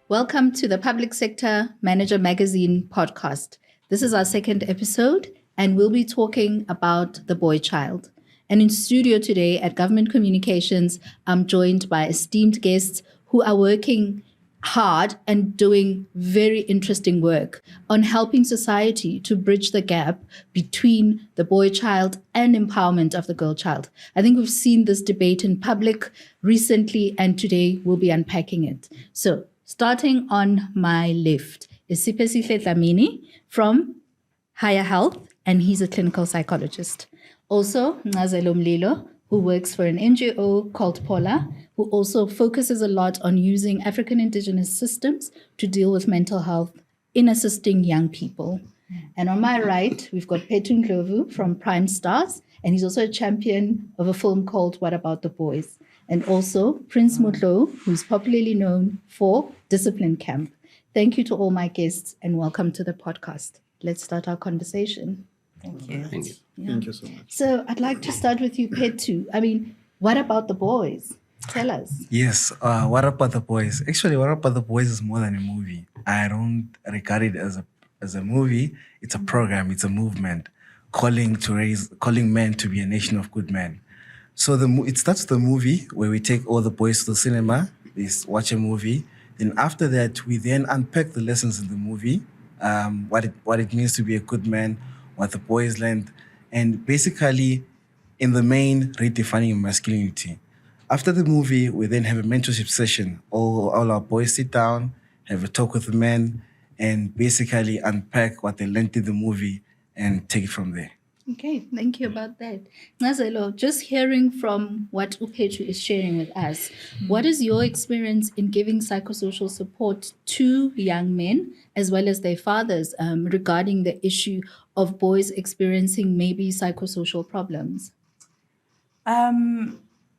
Welcome to the Public Sector Manager Magazine podcast. This is our second episode, and we'll be talking about the boy child. And in studio today at Government Communications, I'm joined by esteemed guests who are working hard and doing very interesting work on helping society to bridge the gap between the boy child and empowerment of the girl child. I think we've seen this debate in public recently, and today we'll be unpacking it. So, starting on my left is Sipesihle Dlamini from Higher Health, and he's a clinical psychologist. Also, Ngazelo Mlilo, who works for an NGO called Pola, who also focuses a lot on using African indigenous systems to deal with mental health in assisting young people. And on my right, we've got Petun Ndlovu from Prime Stars, and he's also a champion of a film called What About the Boys? And also Prince Mutlo, who's popularly known for Discipline Camp. Thank you to all my guests and welcome to the podcast. Let's start our conversation. Thank you. Thank you. Yeah. Thank you so much. So I'd like to start with you, Petu. I mean, what about the boys? Tell us. Yes, What About the Boys? Actually, What About the Boys is more than a movie. I don't regard it as a movie. It's a program. It's a movement calling men to be a nation of good men. So it starts the movie where we take all the boys to the cinema, we watch a movie. Then after that, we then unpack the lessons in the movie, what it means to be a good man, what the boys learned, and basically, in the main, redefining masculinity. After the movie, we then have a mentorship session. All our boys sit down, have a talk with the men, and basically unpack what they learned in the movie and take it from there. Okay, thank you about that. Ngazelo, just hearing from what Upetu is sharing with us, what is your experience in giving psychosocial support to young men as well as their fathers regarding the issue of boys experiencing maybe psychosocial problems?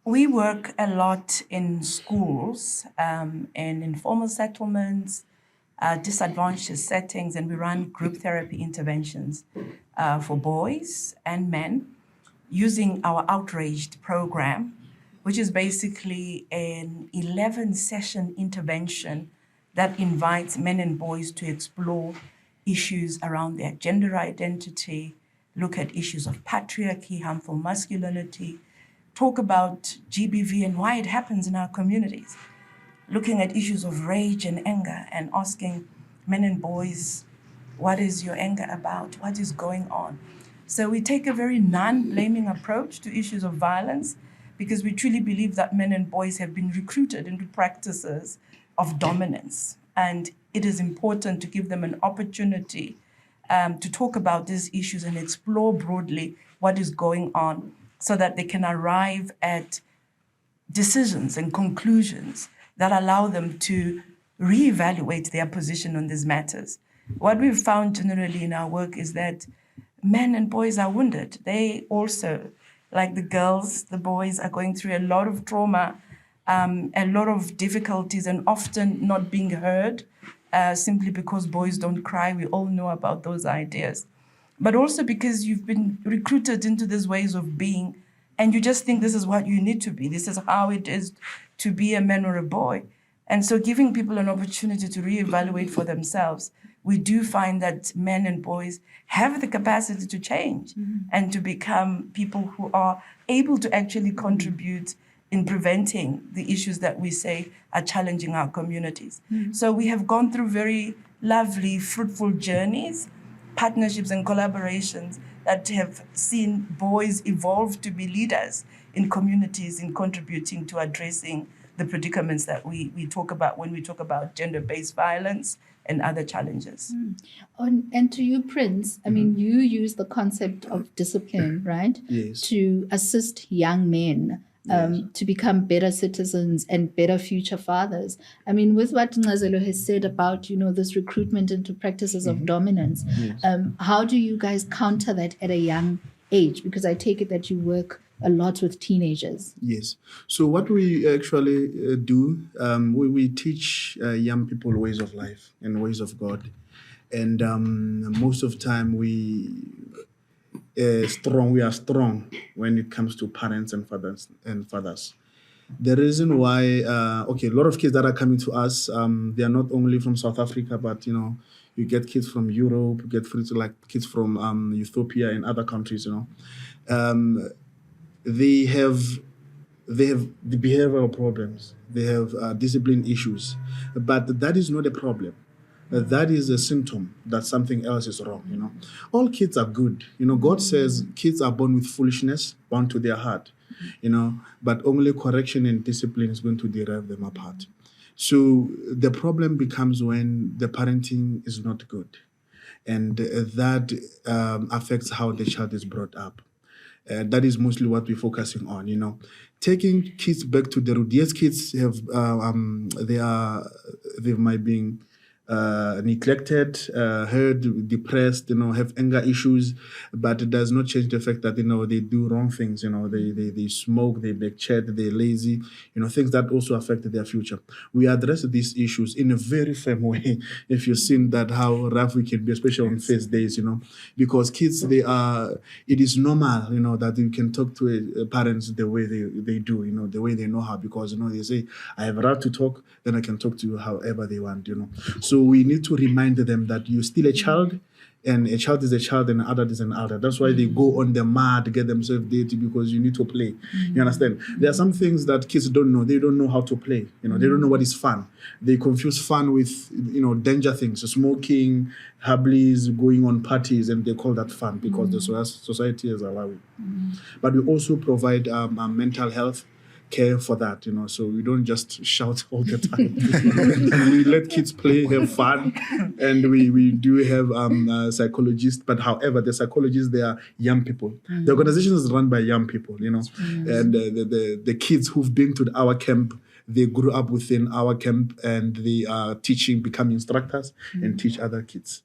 We work a lot in schools and informal settlements, disadvantaged settings, and we run group therapy interventions for boys and men using our Outraged program, which is basically an 11-session intervention that invites men and boys to explore issues around their gender identity, look at issues of patriarchy, harmful masculinity, talk about GBV and why it happens in our communities, looking at issues of rage and anger and asking men and boys, what is your anger about? What is going on? So we take a very non-blaming approach to issues of violence because we truly believe that men and boys have been recruited into practices of dominance. And it is important to give them an opportunity to talk about these issues and explore broadly what is going on so that they can arrive at decisions and conclusions that allow them to reevaluate their position on these matters. What we've found generally in our work is that men and boys are wounded. They also, like the girls, the boys are going through a lot of trauma, a lot of difficulties, and often not being heard simply because boys don't cry. We all know about those ideas. But also because you've been recruited into these ways of being, and you just think this is what you need to be. This is how it is to be a man or a boy. And so giving people an opportunity to reevaluate for themselves, we do find that men and boys have the capacity to change and to become people who are able to actually contribute in preventing the issues that we say are challenging our communities. So we have gone through very lovely, fruitful journeys, partnerships and collaborations that have seen boys evolve to be leaders in communities in contributing to addressing the predicaments that we talk about when we talk about gender-based violence and other challenges. And to you, Prince, I mean, you use the concept of discipline, right? Yes. To assist young men to become better citizens and better future fathers. I mean, with what Ngazelo has said about, this recruitment into practices of dominance, how do you guys counter that at a young age? Because I take it that you work a lot with teenagers. Yes. So what we actually do, we teach young people ways of life and ways of God. And most of the time we are strong when it comes to parents and fathers. The reason why, a lot of kids that are coming to us, they are not only from South Africa, but you get kids from Europe, you get kids from Ethiopia and other countries. They have the behavioral problems, they have discipline issues, but that is not a problem. That is a symptom that something else is wrong. All kids are good. God says kids are born with foolishness bound to their heart. But only correction and discipline is going to derive them apart. So the problem becomes when the parenting is not good, and that affects how the child is brought up. That is mostly what we're focusing on. Taking kids back to the root. Yes, kids have they might be neglected, hurt, depressed, have anger issues, but it does not change the fact that they do wrong things. They smoke, they make chat, they're lazy, things that also affect their future. We address these issues in a very firm way. If you've seen that how rough we can be, especially on first days, because kids, it is normal, that you can talk to parents the way they do, the way they know how, because they say, I have a right to talk, then I can talk to you however they want. So we need to remind them that you're still a child, and a child is a child and an adult is an adult. That's why they go on the mad to get themselves dirty, because you need to play. You understand? There are some things that kids don't know. They don't know how to play. They don't know what is fun. They confuse fun with, danger things, smoking, hablis, going on parties, and they call that fun because the society is allowing. But we also provide mental health care for that, so we don't just shout all the time. And we let kids play, have fun, and we do have psychologists. But however, the psychologists, they are young people. The organization is run by young people, and the kids who've been to our camp, they grew up within our camp, and they are become instructors and teach other kids.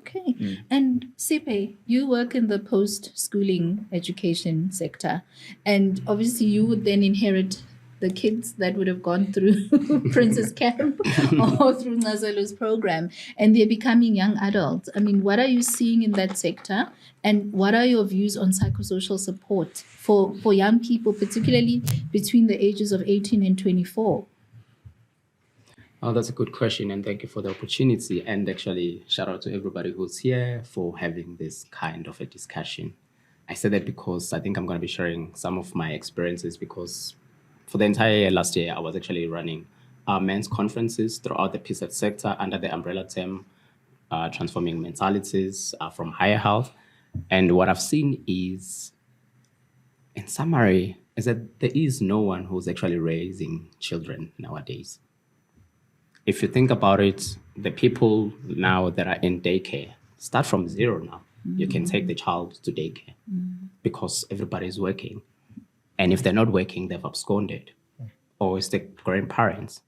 Okay. And Sipe, you work in the post-schooling education sector, and obviously you would then inherit the kids that would have gone through Princess Camp or through Nazalu's program, and they're becoming young adults. I mean, what are you seeing in that sector, and what are your views on psychosocial support for young people, particularly between the ages of 18 and 24? Oh, that's a good question, and thank you for the opportunity. And actually, shout out to everybody who's here for having this kind of a discussion. I say that because I think I'm going to be sharing some of my experiences, because for the entire year last year, I was actually running men's conferences throughout the PSM sector under the umbrella term Transforming Mentalities from Higher Health. And what I've seen is, in summary, is that there is no one who's actually raising children nowadays. If you think about it, the people now that are in daycare start from zero now. You can take the child to daycare because everybody's working. And if they're not working, they've absconded. Or it's the grandparents.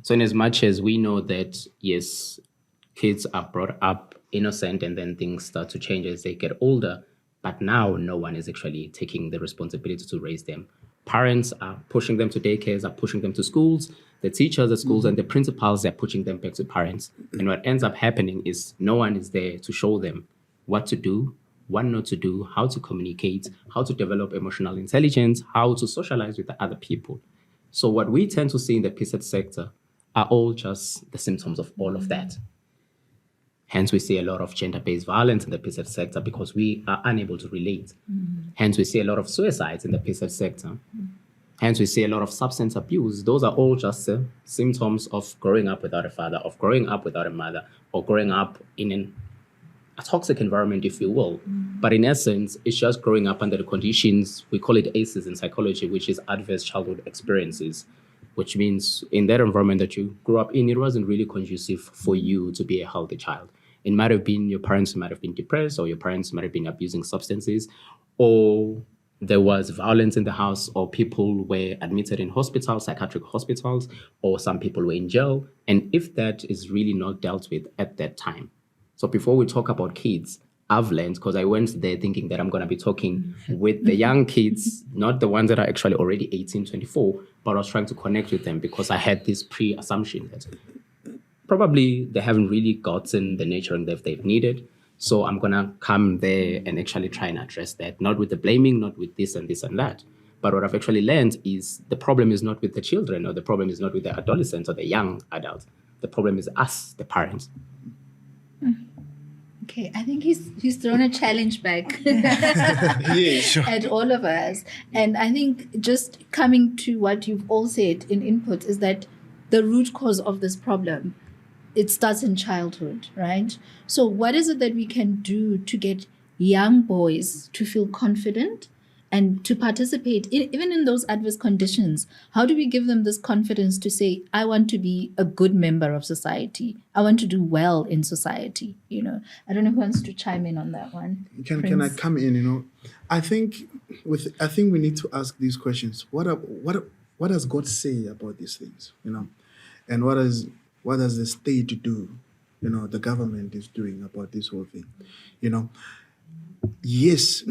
So in as much as we know that, yes, kids are brought up innocent and then things start to change as they get older, but now no one is actually taking the responsibility to raise them. Parents are pushing them to daycares, are pushing them to schools. The teachers at schools and the principals, they're pushing them back to parents. And what ends up happening is no one is there to show them what to do, what not to do, how to communicate, how to develop emotional intelligence, how to socialize with the other people. So what we tend to see in the PSM sector are all just the symptoms of all of that. Hence, we see a lot of gender-based violence in the PSM sector because we are unable to relate. Hence, we see a lot of suicides in the PSM sector. Hence, we see a lot of substance abuse. Those are all just symptoms of growing up without a father, of growing up without a mother, or growing up in a toxic environment, if you will. But in essence, it's just growing up under the conditions, we call it ACEs in psychology, which is adverse childhood experiences, which means in that environment that you grew up in, it wasn't really conducive for you to be a healthy child. It might have been your parents might have been depressed, or your parents might have been abusing substances, or there was violence in the house, or people were admitted in hospitals, psychiatric hospitals, or some people were in jail. And if that is really not dealt with at that time. So before we talk about kids, I've learned, because I went there thinking that I'm going to be talking with the young kids, not the ones that are actually already 18, 24, but I was trying to connect with them because I had this pre-assumption that probably they haven't really gotten the nurturing that they've needed. So I'm going to come there and actually try and address that, not with the blaming, not with this and this and that, But what I've actually learned is the problem is not with the children, or the problem is not with the adolescents or the young adults. The problem is us, the parents. Okay, I think he's thrown a challenge back at all of us. And I think just coming to what you've all said in input is that the root cause of this problem, it starts in childhood, right? So what is it that we can do to get young boys to feel confident and to participate even in those adverse conditions? How do we give them this confidence to say, I want to be a good member of society. I want to do well in society. I don't know who wants to chime in on that one. Can I come in? I think we need to ask these questions. What does God say about these things? And what does the state do? The government is doing about this whole thing. Yes.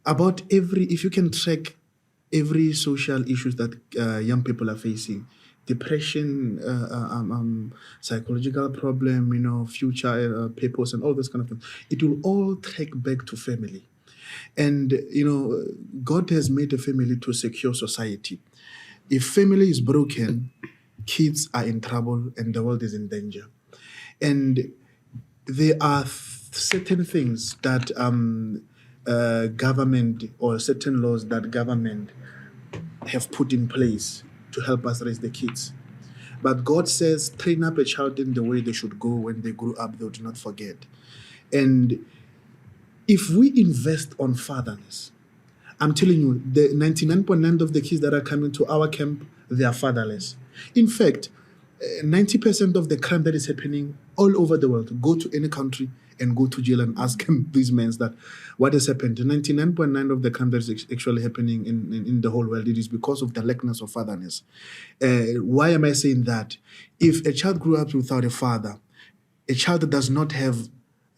About if you can track every social issues that young people are facing, depression, psychological problem, future purpose and all this kind of thing, it will all track back to family. And, God has made a family to secure society. If family is broken, kids are in trouble and the world is in danger. And there are certain things that government or certain laws that government have put in place to help us raise the kids. But God says, train up a child in the way they should go. When they grow up, they will not forget. And if we invest on fatherness, I'm telling you, the 99.9% of the kids that are coming to our camp, they are fatherless. In fact, 90% of the crime that is happening all over the world, go to any country and go to jail and ask these men that what has happened. 99.9% of the crime that is actually happening in the whole world, it is because of the lackness of fatherness. Why am I saying that? If a child grew up without a father, a child does not have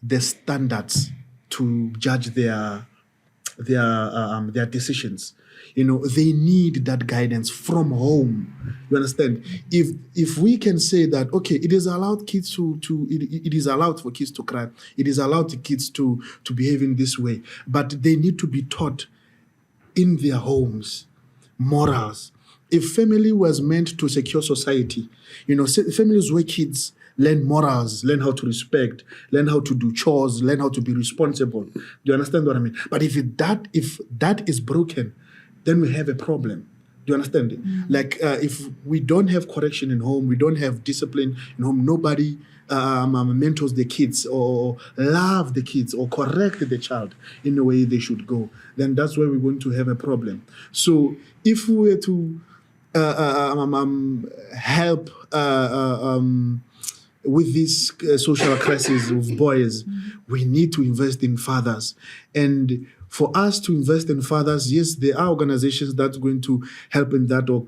the standards to judge their decisions. They need that guidance from home. You understand? If we can say that, okay, it is allowed kids it is allowed for kids to cry. It is allowed for kids to behave in this way, but they need to be taught in their homes morals. If family was meant to secure society, families where kids learn morals, learn how to respect, learn how to do chores, learn how to be responsible. Do you understand what I mean? But if that is broken, then we have a problem. Do you understand? Mm-hmm. Like if we don't have correction in home, we don't have discipline in home, nobody mentors the kids or love the kids or correct the child in the way they should go, then that's where we're going to have a problem. So if we were to help with this social crisis of boys, we need to invest in fathers. And for us to invest in fathers, yes, there are organizations that's going to help in that or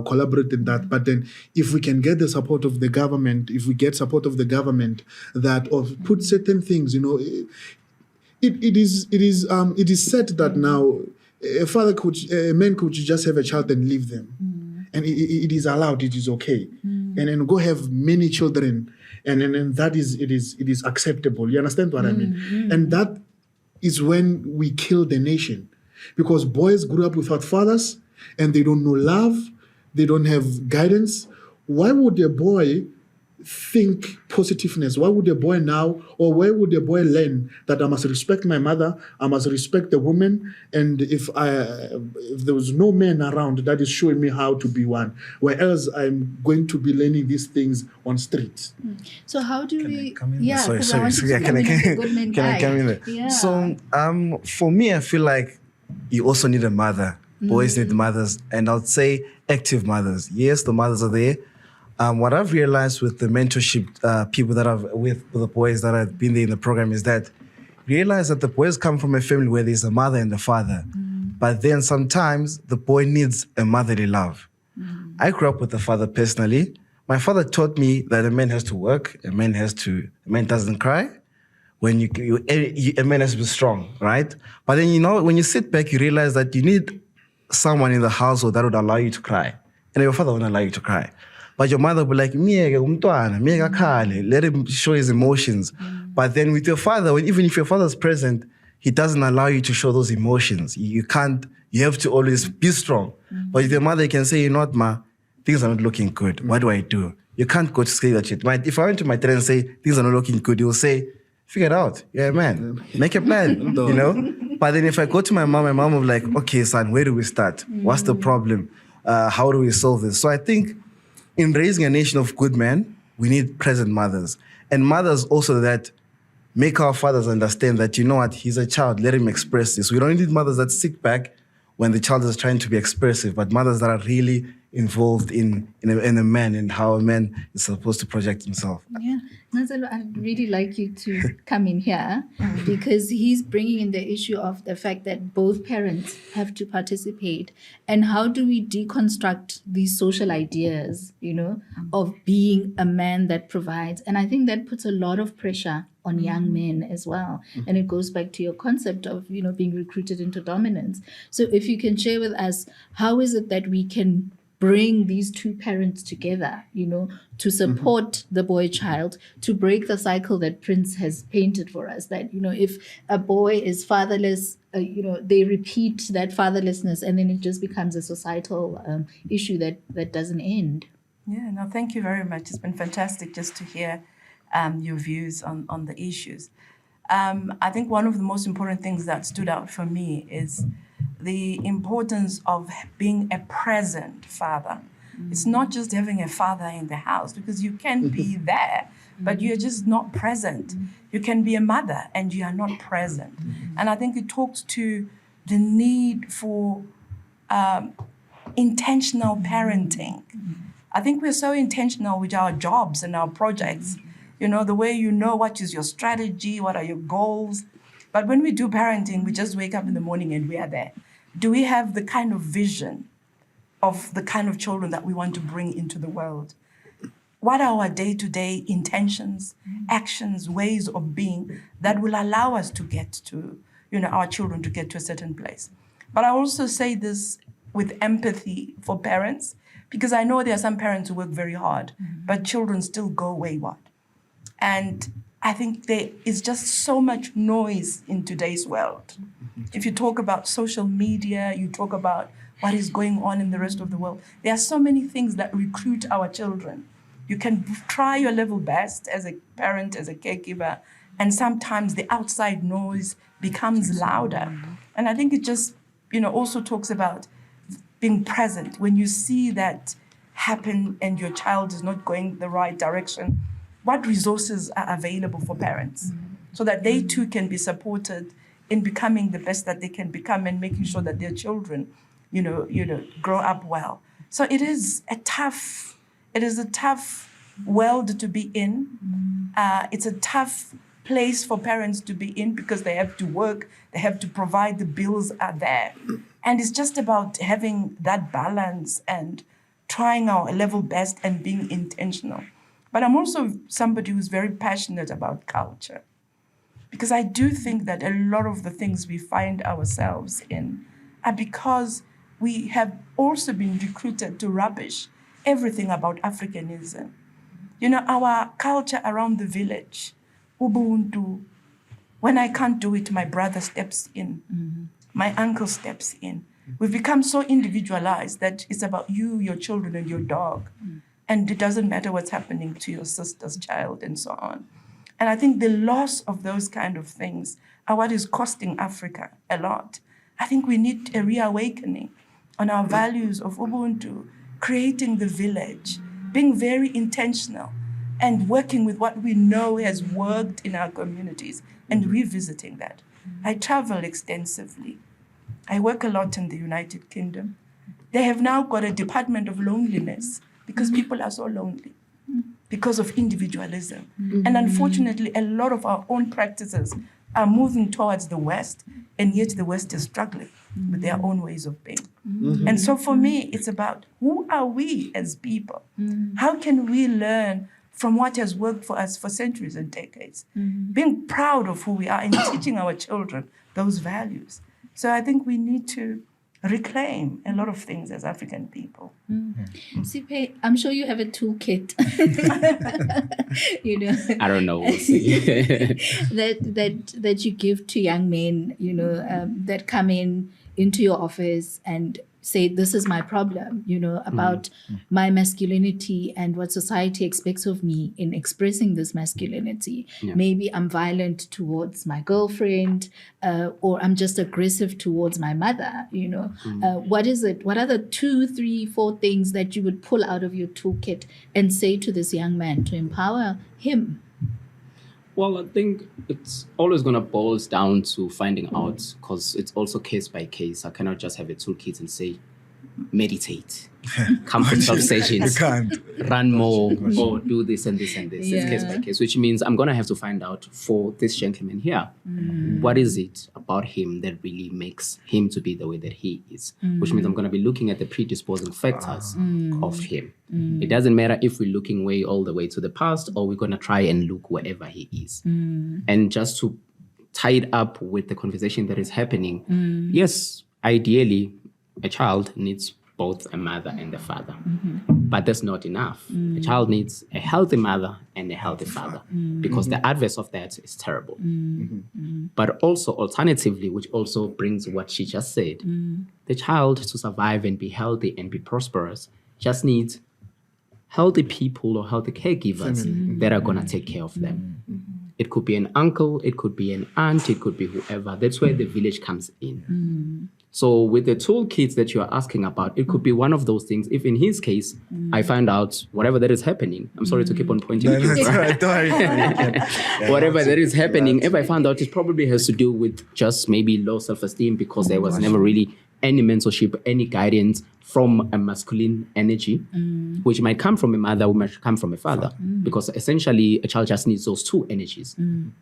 collaborate in that. But then if we can get the support of the government, if we get support of the government that or put certain things, it is said that now a man could just have a child and leave them. And it is allowed, it is okay. And then go have many children and that it is acceptable. You understand what I mean? And that is when we kill the nation, because boys grew up without fathers and they don't know love, they don't have guidance. Why would a boy think positiveness? Why would a boy now, or where would a boy learn that I must respect my mother, I must respect the woman, and if there was no man around that is showing me how to be one, where else I'm going to be learning these things on streets? So how do we? Come in? Yeah, sorry. Can I come in there? Yeah. So for me, I feel like you also need a mother. Boys need mothers, and I would say active mothers. Yes, the mothers are there. What I've realized with the mentorship people that I've with the boys that have been there in the program is that realize that the boys come from a family where there's a mother and a father. But then sometimes the boy needs a motherly love. I grew up with a father personally. My father taught me that a man has to work, a man doesn't cry. When a man has to be strong, right? But then, when you sit back, you realize that you need someone in the household that would allow you to cry. And your father won't allow you to cry. But your mother will be like, let him show his emotions. But then with your father, even if your father's present, he doesn't allow you to show those emotions. You can't You have to always be strong. But with your mother, you can say, you know what, ma, things are not looking good. What do I do? You can't go to say that shit. If I went to my dad and say, things are not looking good, he'll say, figure it out. You're a man. Make a plan, you know? But then if I go to my mom will be like, okay, son, where do we start? What's the problem? How do we solve this? So I think in raising a nation of good men, we need present mothers. And mothers also that make our fathers understand that, you know what, he's a child, let him express this. We don't need mothers that sit back when the child is trying to be expressive, but mothers that are really involved in a man and how a man is supposed to project himself. Yeah, Nazalo, I'd really like you to come in here because he's bringing in the issue of the fact that both parents have to participate. And how do we deconstruct these social ideas, you know, of being a man that provides? And I think that puts a lot of pressure on young men as well. And it goes back to your concept of, you know, being recruited into dominance. So if you can share with us, how is it that we can bring these two parents together, you know, to support the boy child, to break the cycle that Prince has painted for us, that, you know, if a boy is fatherless, you know, they repeat that fatherlessness and then it just becomes a societal issue that doesn't end. Yeah, no, thank you very much. It's been fantastic just to hear your views on the issues. I think one of the most important things that stood out for me is the importance of being a present father. It's not just having a father in the house, because you can be there, but you're just not present. You can be a mother and you are not present. And I think it talks to the need for intentional parenting. I think we're so intentional with our jobs and our projects. You know, the way you know what is your strategy, what are your goals. But when we do parenting, we just wake up in the morning and we are there. Do we have the kind of vision of the kind of children that we want to bring into the world? What are our day-to-day intentions, actions, ways of being that will allow us to get to, you know, our children to get to a certain place? But I also say this with empathy for parents, because I know there are some parents who work very hard, but children still go wayward. And I think there is just so much noise in today's world. If you talk about social media, you talk about what is going on in the rest of the world, there are so many things that recruit our children. You can try your level best as a parent, as a caregiver, and sometimes the outside noise becomes louder. And I think it just, you know, also talks about being present. When you see that happen and your child is not going the right direction, what resources are available for parents so that they too can be supported in becoming the best that they can become and making sure that their children, you know, grow up well. So it is a tough world to be in. It's a tough place for parents to be in because they have to work, they have to provide, the bills are there. And it's just about having that balance and trying our level best and being intentional. But I'm also somebody who's very passionate about culture, because I do think that a lot of the things we find ourselves in are because we have also been recruited to rubbish everything about Africanism. You know, our culture around the village, Ubuntu, when I can't do it, my brother steps in, my uncle steps in. We've become so individualized that it's about you, your children, and your dog. And it doesn't matter what's happening to your sister's child and so on. And I think the loss of those kind of things are what is costing Africa a lot. I think we need a reawakening on our values of Ubuntu, creating the village, being very intentional and working with what we know has worked in our communities and revisiting that. I travel extensively. I work a lot in the United Kingdom. They have now got a department of loneliness, because people are so lonely because of individualism. And unfortunately, a lot of our own practices are moving towards the West, and yet the West is struggling with their own ways of being. And so for me, it's about who are we as people? How can we learn from what has worked for us for centuries and decades? Being proud of who we are and teaching our children those values. So I think we need to reclaim a lot of things as African people. Sipe, I'm sure you have a toolkit. You know, I don't know. We'll see. that you give to young men, you know, that come in into your office and say, this is my problem, about my masculinity and what society expects of me in expressing this masculinity. Yeah. Maybe I'm violent towards my girlfriend, or I'm just aggressive towards my mother, What is it? What are the 2, 3, 4 things that you would pull out of your toolkit and say to this young man to empower him? Well, I think it's always going to boil down to finding out, because it's also case by case. I cannot just have a toolkit and say, meditate, come for 12 sessions, You can't. run more, or do this and this and this. Yeah. It's case by case, which means I'm going to have to find out for this gentleman here, what is it about him that really makes him to be the way that he is? Which means I'm going to be looking at the predisposing factors of him. It doesn't matter if we're looking all the way to the past, or we're going to try and look wherever he is. And just to tie it up with the conversation that is happening, yes, ideally, a child needs both a mother and a father. But that's not enough. A child needs a healthy mother and a healthy father, because the adverse of that is terrible. But also, alternatively, which also brings what she just said, the child, to survive and be healthy and be prosperous, just needs healthy people or healthy caregivers that are going to take care of them. It could be an uncle, it could be an aunt, it could be whoever. That's where the village comes in. So with the toolkits that you are asking about, it could be one of those things. If in his case, I find out whatever that is happening, I'm sorry to keep on pointing No, to you, that's but all right. Don't worry. Yeah, whatever that is happening, if I found out, it probably has to do with just maybe low self-esteem, because there was never really any mentorship, any guidance from a masculine energy, which might come from a mother, or might come from a father, because essentially a child just needs those two energies.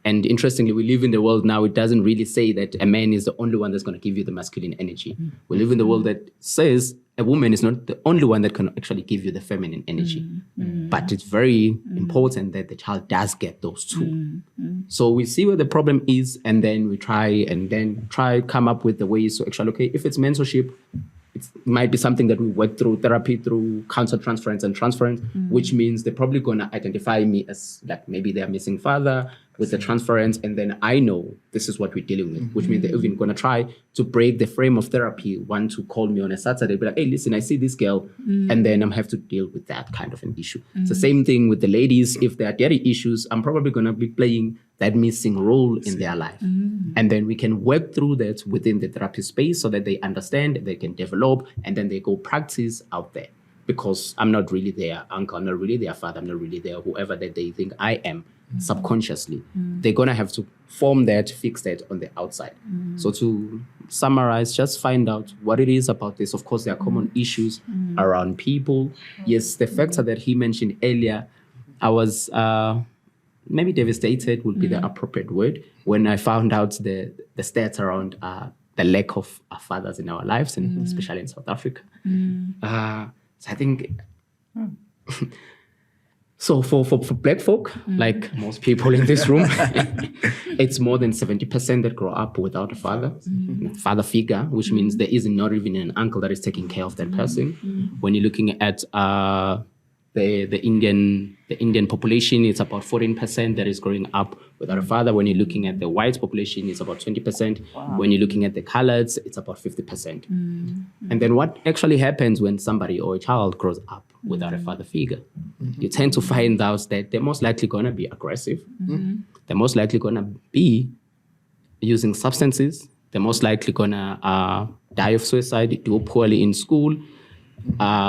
And interestingly, we live in the world now, it doesn't really say that a man is the only one that's going to give you the masculine energy. We live in the world that says a woman is not the only one that can actually give you the feminine energy. But it's very important that the child does get those two. So we see where the problem is, and then we try come up with the ways to actually, okay, if it's mentorship, it might be something that we work through therapy, through counter-transference and transference, which means they're probably going to identify me as like maybe they're missing father with the transference, and then I know this is what we're dealing with, which means they're even going to try to break the frame of therapy, want to call me on a Saturday, be like, hey, listen, I see this girl, and then I'm have to deal with that kind of an issue. It's the same thing with the ladies. If there are daddy issues, I'm probably going to be playing that missing role in their life. And then we can work through that within the therapy space so that they understand, they can develop, and then they go practice out there. Because I'm not really their uncle, I'm not really their father, I'm not really their whoever that they think I am subconsciously. They're going to have to form that, fix that on the outside. So to summarize, just find out what it is about this. Of course, there are common issues around people. Yes, the factor that he mentioned earlier, I was maybe devastated would be the appropriate word when I found out the stats around the lack of fathers in our lives, and especially in South Africa. So I think, so for Black folk, like most people in this room, it's more than 70% that grow up without a father figure, which means there is not even an uncle that is taking care of that person. When you're looking at the Indian population, it's about 14% that is growing up without a father. When you're looking at the white population, it's about 20%. Wow. When you're looking at the coloreds, it's about 50%. And then what actually happens when somebody or a child grows up without a father figure? You tend to find out that they're most likely going to be aggressive. They're most likely going to be using substances. They're most likely going to die of suicide, do poorly in school,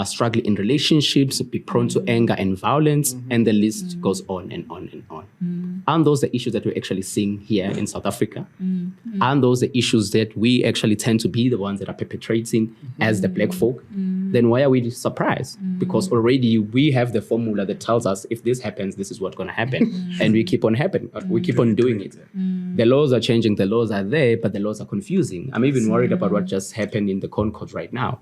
struggle in relationships, be prone to anger and violence, and the list goes on and on and on. Aren't those the issues that we're actually seeing here in South Africa? Aren't those the issues that we actually tend to be the ones that are perpetrating as the Black folk? Then why are we surprised? Because already we have the formula that tells us if this happens, this is what's going to happen. And we keep on happening. We keep on doing it. The laws are changing, the laws are there, but the laws are confusing. I'm even worried about what just happened in the Concord right now.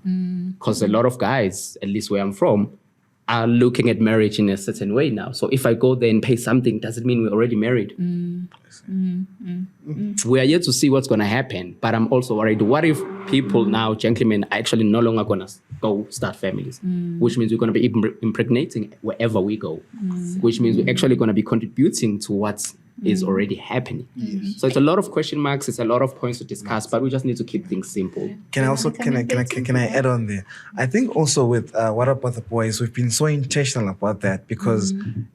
Because a lot of guys, at least where I'm from, are looking at marriage in a certain way now. So if I go there and pay something, does it mean we're already married? We are yet to see what's going to happen, but I'm also worried. What if people now, gentlemen, are actually no longer going to go start families, which means we're going to be impregnating wherever we go, which means we're actually going to be contributing towards is already happening. So it's a lot of question marks, it's a lot of points to discuss, but we just need to keep things simple. Can I add on there? I think also with What About the Boys, we've been so intentional about that because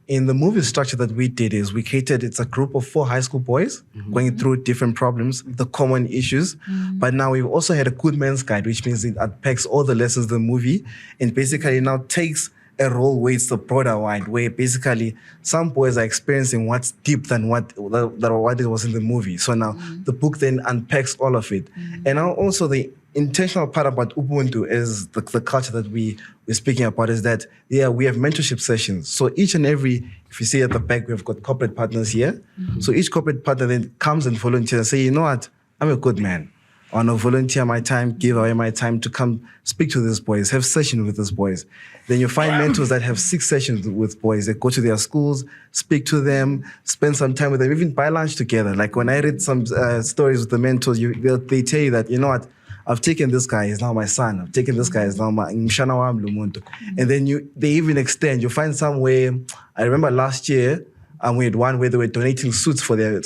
in the movie structure that we did is we created, it's a group of 4 high school boys going through different problems, the common issues. But now we've also had a good man's guide, which means it unpacks all the lessons of the movie and basically now takes a role where it's the broader wide, where basically some boys are experiencing what's deep than what it was in the movie. So now the book then unpacks all of it. And now also the intentional part about Ubuntu is the culture that we're speaking about is that, we have mentorship sessions. So each and every, if you see at the back, we've got corporate partners here. So each corporate partner then comes and volunteers and say, you know what, I'm a good man. I want to volunteer my time, give away my time to come speak to these boys, have sessions with these boys. Then you find mentors that have 6 sessions with boys. They go to their schools, speak to them, spend some time with them, even buy lunch together. Like when I read some stories with the mentors, they tell you that, you know what, I've taken this guy, he's now my son. I've taken this guy, he's now my mshana wam lumuntu. And then they even extend. You find somewhere, I remember last year, we had one where they were donating suits for their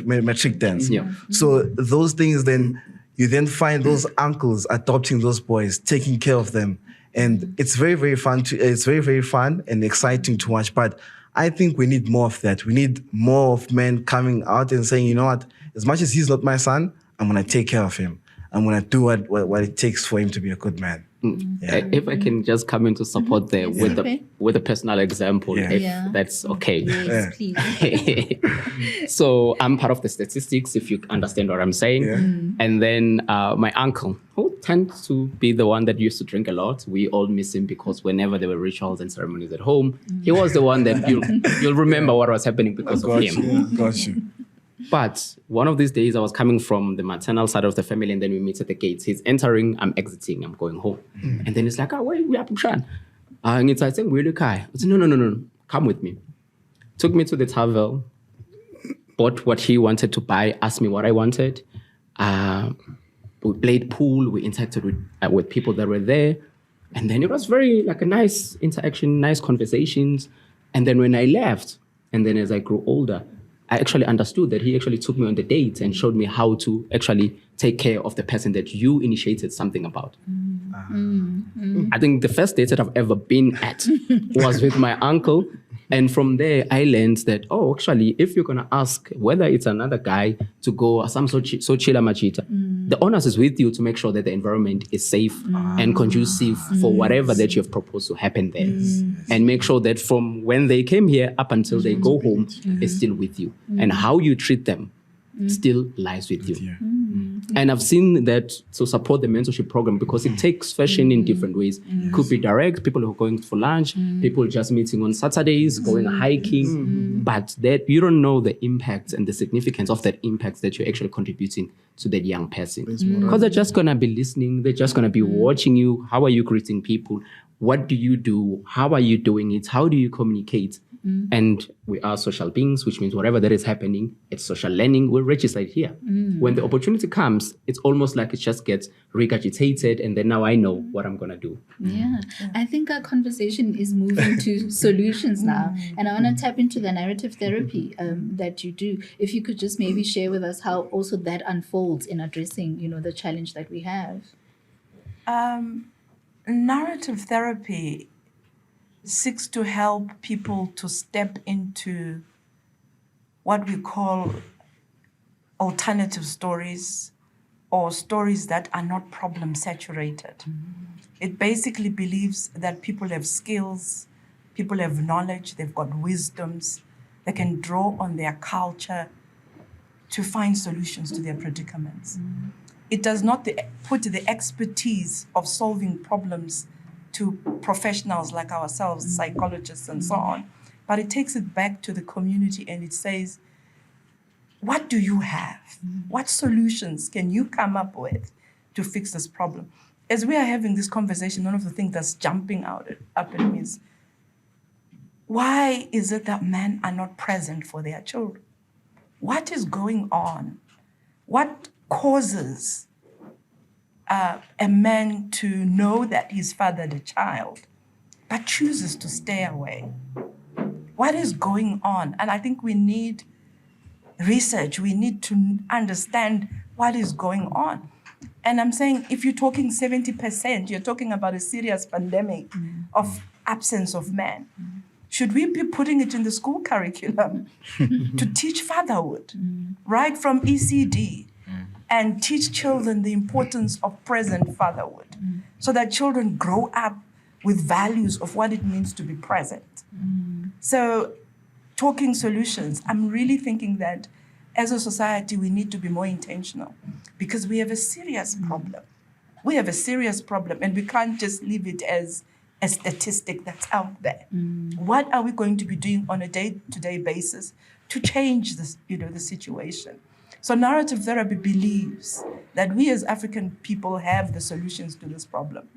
matric dance. So those things, then you then find those uncles adopting those boys, taking care of them, and it's very, very fun. It's very, very fun and exciting to watch. But I think we need more of that. We need more of men coming out and saying, you know what, as much as he's not my son, I'm gonna take care of him. I'm gonna do what it takes for him to be a good man. If I can just come in to support there with a personal example, if that's okay. Yes, please. So I'm part of the statistics, if you understand what I'm saying. And then my uncle, who tends to be the one that used to drink a lot, we all miss him because whenever there were rituals and ceremonies at home, he was the one that you'll remember what was happening because of him. Got you. But one of these days, I was coming from the maternal side of the family, and then we meet at the gates. He's entering, I'm exiting, I'm going home. And then he's like, wait, we are Pushan. And it's like, we're Kai. I said, no, come with me. Took me to the Tavel, bought what he wanted to buy, asked me what I wanted. We played pool, we interacted with people that were there. And then it was very like a nice interaction, nice conversations. And then when I left, and then as I grew older, I actually understood that he actually took me on the date and showed me how to actually take care of the person that you initiated something about. I think the first date that I've ever been at was with my uncle. And from there, I learned that, actually, if you're going to ask whether it's another guy to go some so chila machita, the onus is with you to make sure that the environment is safe and conducive for whatever that you have proposed to happen there. And make sure that from when they came here up until they go home, is still with you. And how you treat them still lies with you. And I've seen that to support the mentorship program because it takes fashion in different ways. It could be direct, people who are going for lunch, people just meeting on Saturdays, going hiking, but that you don't know the impact and the significance of that impact that you're actually contributing to that young person. Because they're just going to be listening, they're just going to be watching you. How are you greeting people? What do you do? How are you doing it? How do you communicate? And we are social beings, which means whatever that is happening, it's social learning, we'll register it here. When the opportunity comes, it's almost like it just gets regurgitated, and then now I know what I'm going to do. I think our conversation is moving to solutions now. And I want to tap into the narrative therapy that you do. If you could just maybe share with us how also that unfolds in addressing, the challenge that we have. Narrative therapy seeks to help people to step into what we call alternative stories or stories that are not problem saturated. It basically believes that people have skills, people have knowledge, they've got wisdoms, they can draw on their culture to find solutions to their predicaments. It does not put the expertise of solving problems to professionals like ourselves, psychologists and so on, but it takes it back to the community and it says, what do you have? What solutions can you come up with to fix this problem? As we are having this conversation, one of the things that's jumping up at me is, why is it that men are not present for their children? What is going on? What causes a man to know that he's fathered a child, but chooses to stay away? What is going on? And I think we need research. We need to understand what is going on. And I'm saying, if you're talking 70%, you're talking about a serious pandemic of absence of men. Should we be putting it in the school curriculum to teach fatherhood, right from ECD, and teach children the importance of present fatherhood, so that children grow up with values of what it means to be present? So, talking solutions, I'm really thinking that as a society, we need to be more intentional, because we have a serious problem. We have a serious problem, and we can't just leave it as a statistic that's out there. What are we going to be doing on a day-to-day basis to change this, the situation? So narrative therapy believes that we as African people have the solutions to this problem.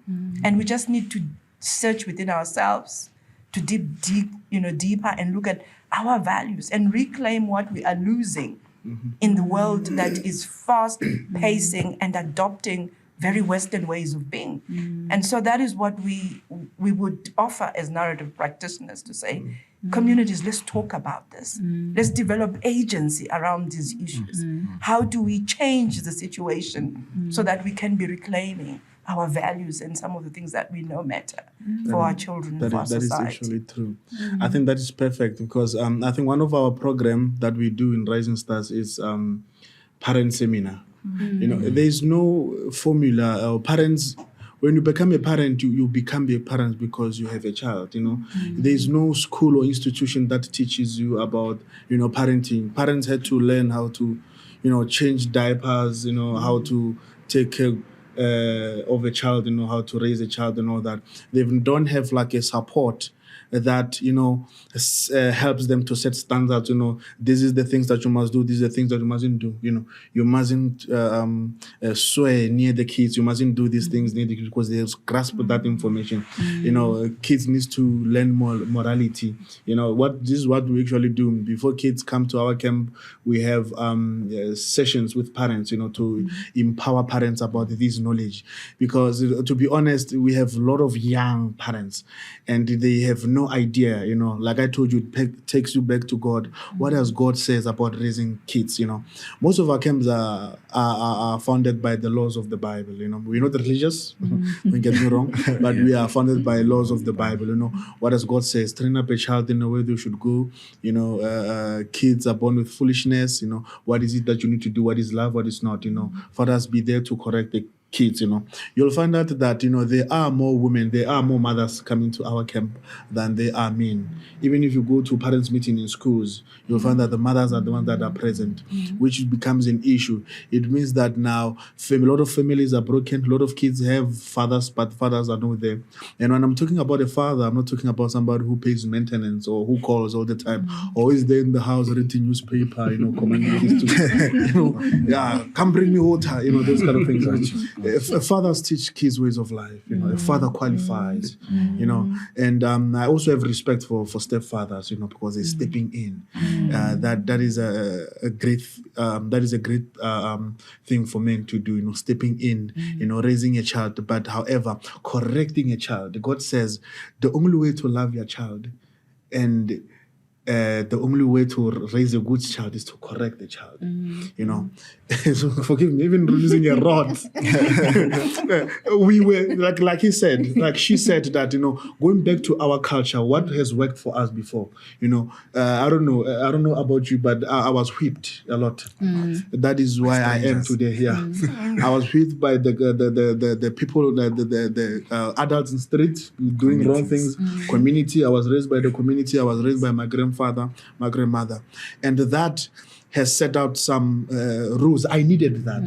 And we just need to search within ourselves, to dig deeper and look at our values and reclaim what we are losing in the world that is fast pacing and adopting very Western ways of being. And so that is what we would offer as narrative practitioners, to say, communities, let's talk about this. Let's develop agency around these issues. How do we change the situation so that we can be reclaiming our values and some of the things that we know matter for our children, for our society? That is actually true. I think that is perfect, because I think one of our programs that we do in Rising Stars is parent seminar. There's no formula. Parents, when you become a parent, you become a parent because you have a child. There's no school or institution that teaches you about parenting. Parents had to learn how to change diapers, how to take care of a child, how to raise a child and all that. They don't have like a support that helps them to set standards. This is the things that you must do, these are the things that you mustn't do. You mustn't swear near the kids, you mustn't do these things near the kids, because they grasp that information. Kids need to learn more morality. This is what we actually do. Before kids come to our camp, we have sessions with parents, to empower parents about this knowledge. Because to be honest, we have a lot of young parents and they have no idea, like I told you, it takes you back to God. What does God says about raising kids? Most of our camps are founded by the laws of the Bible. We're not religious, don't get me wrong, but we are founded by laws of the Bible. What does God says? Train up a child in the way they should go. Kids are born with foolishness. What is it that you need to do? What is love? What is not? Fathers, be there to correct the kids. You'll find out that there are more women, there are more mothers coming to our camp than there are men. Even if you go to parents' meeting in schools, you'll find that the mothers are the ones that are present, which becomes an issue. It means that now a lot of families are broken, a lot of kids have fathers, but fathers are not there. And when I'm talking about a father, I'm not talking about somebody who pays maintenance or who calls all the time, or is there in the house reading newspaper, commanding kids to, come bring me water, those kind of things. Fathers teach kids ways of life. A father qualifies. And I also have respect for stepfathers. Because they're stepping in. That is a great thing for men to do. Stepping in. Raising a child, but however, correcting a child. God says the only way to love your child and the only way to raise a good child is to correct the child. So forgive me, even using a rod. We were like he said, like she said that going back to our culture, what has worked for us before. I don't know about you, but I was whipped a lot. That is why I am today here. I was whipped by the people, the adults in the street doing wrong things. Community. I was raised by the community. I was raised by my grandfather, my grandmother, and that has set out some rules. I needed that,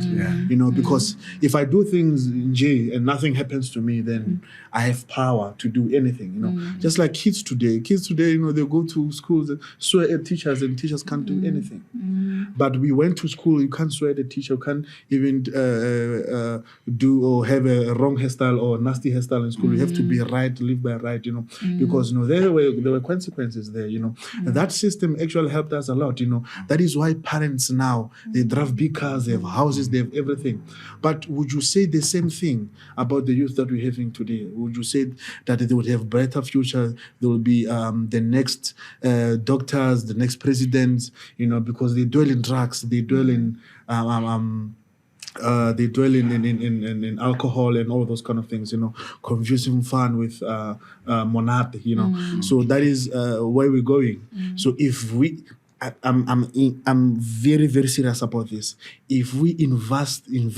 because if I do things in jail and nothing happens to me, then I have power to do anything, Just like kids today, they go to schools and swear at teachers, and teachers can't do anything. But we went to school, you can't swear at the teacher, you can't even do or have a wrong hairstyle or nasty hairstyle in school. You have to be right, live by right, because there were consequences there, And that system actually helped us a lot, That is why parents now, they drive big cars, they have houses, they have everything. But would you say the same thing about the youth that we're having today? Would you say that they would have brighter future? They will be the next doctors, the next presidents, because they dwell in drugs, they dwell in in alcohol and all those kind of things, confusing fun with monad, So that is where we're going. So if we, I'm very, very serious about this. If we invest in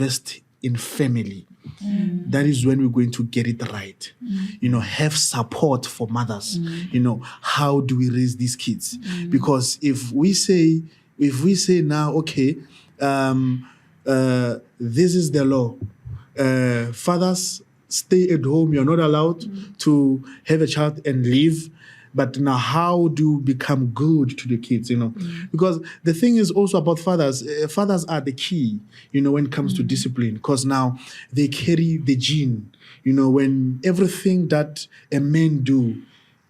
family, that is when we're going to get it right. Have support for mothers. How do we raise these kids? Because if we say now, okay, this is the law. Fathers, stay at home. You're not allowed to have a child and leave. But now how do you become good to the kids, Because the thing is also about fathers. Fathers are the key, when it comes to discipline. Because now they carry the gene. When everything that a man do,